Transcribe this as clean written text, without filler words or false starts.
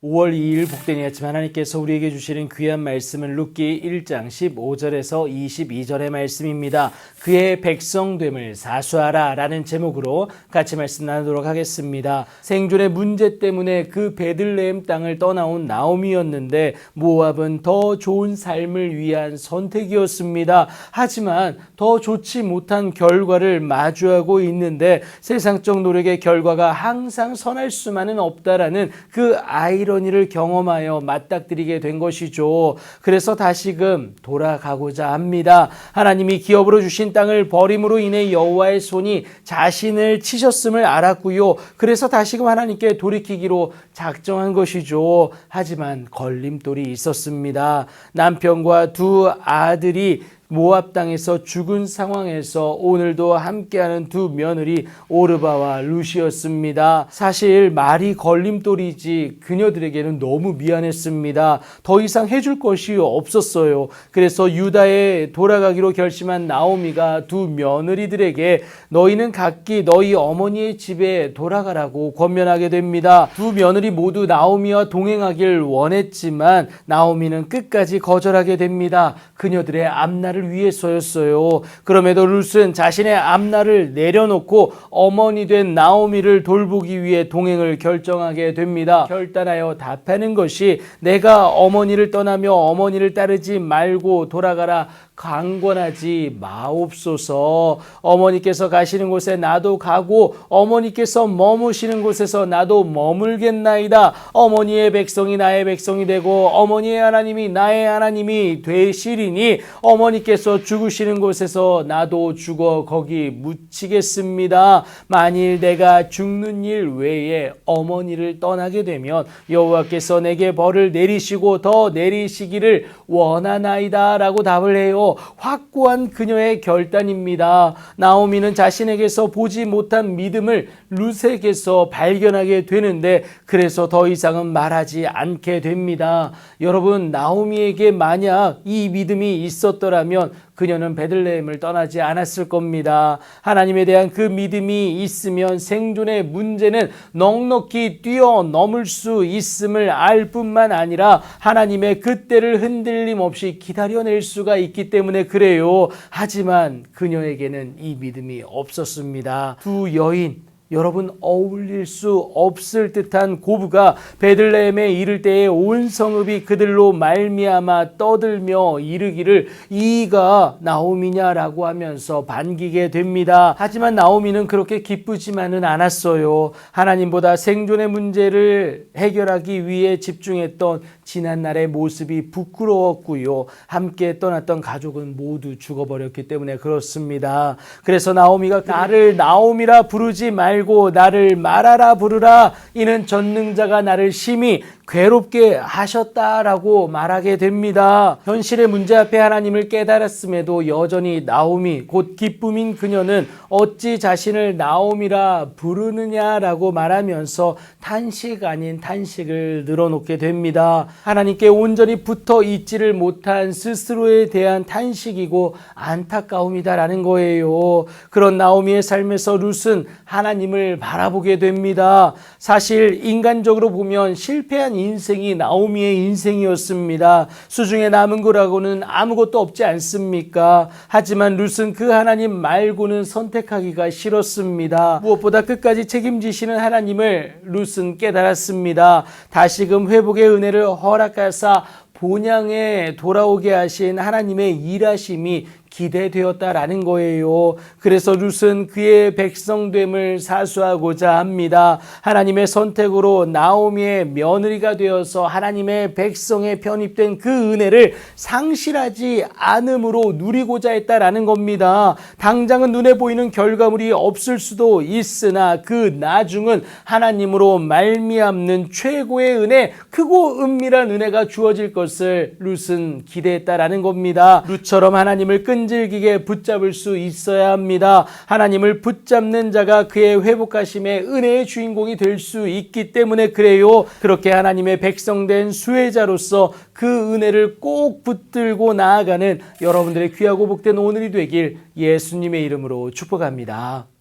5월 2일 복된 이 아침 하나님께서 우리에게 주시는 귀한 말씀은 룻기 1장 15절에서 22절의 말씀입니다. 그의 백성됨을 사수하라 라는 제목으로 같이 말씀 나누도록 하겠습니다. 생존의 문제 때문에 그 베들레헴 땅을 떠나온 나오미였는데 모압은 더 좋은 삶을 위한 선택이었습니다. 하지만 더 좋지 못한 결과를 마주하고 있는데 세상적 노력의 결과가 항상 선할 수만은 없다라는 그 아이러니를 경험하여 맞닥뜨리게 된 것이죠. 그래서 다시금 돌아가고자 합니다. 하나님이 기업으로 주신 땅을 버림으로 인해 여호와의 손이 자신을 치셨음을 알았고요. 그래서 다시금 하나님께 돌이키기로 작정한 것이죠. 하지만 걸림돌이 있었습니다. 남편과 두 아들이 모압 땅에서 죽은 상황에서 오늘도 함께하는 두 며느리 오르바와 룻이었습니다. 사실 말이 걸림돌이지 그녀들에게는 너무 미안했습니다. 더 이상 해줄 것이 없었어요. 그래서 유다에 돌아가기로 결심한 나오미가 두 며느리들에게 너희는 각기 너희 어머니의 집에 돌아가라고 권면하게 됩니다. 두 며느리 모두 나오미와 동행하길 원했지만 나오미는 끝까지 거절하게 됩니다. 그녀들의 앞날을 위해서였어요. 그럼에도 룻은 자신의 앞날을 내려놓고 어머니 된 나오미를 돌보기 위해 동행을 결정하게 됩니다. 결단하여 답하는 것이 내가 어머니를 떠나며 어머니를 따르지 말고 돌아가라 강권하지 마옵소서. 어머니께서 가시는 곳에 나도 가고 어머니께서 머무시는 곳에서 나도 머물겠나이다. 어머니의 백성이 나의 백성이 되고 어머니의 하나님이 나의 하나님이 되시리니 어머니께서 죽으시는 곳에서 나도 죽어 거기 묻히겠습니다. 만일 내가 죽는 일 외에 어머니를 떠나게 되면 여호와께서 내게 벌을 내리시고 더 내리시기를 원하나이다 라고 답을 해요. 확고한 그녀의 결단입니다. 나오미는 자신에게서 보지 못한 믿음을 룻에게서 발견하게 되는데 그래서 더 이상은 말하지 않게 됩니다. 여러분, 나오미에게 만약 이 믿음이 있었더라면 그녀는 베들레헴을 떠나지 않았을 겁니다. 하나님에 대한 그 믿음이 있으면 생존의 문제는 넉넉히 뛰어넘을 수 있음을 알 뿐만 아니라 하나님의 그 때를 흔들림 없이 기다려낼 수가 있기 때문에 그래요. 하지만 그녀에게는 이 믿음이 없었습니다. 두 여인, 여러분, 어울릴 수 없을 듯한 고부가 베들레헴에 이를 때에 온 성읍이 그들로 말미암아 떠들며 이르기를 이가 나오미냐라고 하면서 반기게 됩니다. 하지만 나오미는 그렇게 기쁘지만은 않았어요. 하나님보다 생존의 문제를 해결하기 위해 집중했던 지난날의 모습이 부끄러웠고요. 함께 떠났던 가족은 모두 죽어버렸기 때문에 그렇습니다. 그래서 나오미가 나를 나오미라 부르지 말고 나를 마라라 부르라. 이는 전능자가 나를 심히 괴롭게 하셨다라고 말하게 됩니다. 현실의 문제 앞에 하나님을 깨달았음에도 여전히 나오미, 곧 기쁨인 그녀는 어찌 자신을 나오미라 부르느냐라고 말하면서 탄식 아닌 탄식을 늘어놓게 됩니다. 하나님께 온전히 붙어 있지를 못한 스스로에 대한 탄식이고 안타까움이다라는 거예요. 그런 나오미의 삶에서 룻은 하나님을 바라보게 됩니다. 사실 인간적으로 보면 실패한 인생이 나오미의 인생이었습니다. 수중에 남은 거라고는 아무것도 없지 않습니까? 하지만 룻은 그 하나님 말고는 선택하기가 싫었습니다. 무엇보다 끝까지 책임지시는 하나님을 룻은 깨달았습니다. 다시금 회복의 은혜를 허락하사 본향에 돌아오게 하신 하나님의 일하심이 기대되었다라는 거예요. 그래서 룻은 그의 백성됨을 사수하고자 합니다. 하나님의 선택으로 나오미의 며느리가 되어서 하나님의 백성에 편입된 그 은혜를 상실하지 않음으로 누리고자 했다라는 겁니다. 당장은 눈에 보이는 결과물이 없을 수도 있으나 그 나중은 하나님으로 말미암는 최고의 은혜, 크고 은밀한 은혜가 주어질 것을 룻은 기대했다라는 겁니다. 룻처럼 하나님을 끈질기게 붙잡을 수 있어야 합니다. 하나님을 붙잡는 자가 그의 회복하심의 은혜의 주인공이 될 수 있기 때문에 그래요. 그렇게 하나님의 백성된 수혜자로서 그 은혜를 꼭 붙들고 나아가는 여러분들의 귀하고 복된 오늘이 되길 예수님의 이름으로 축복합니다.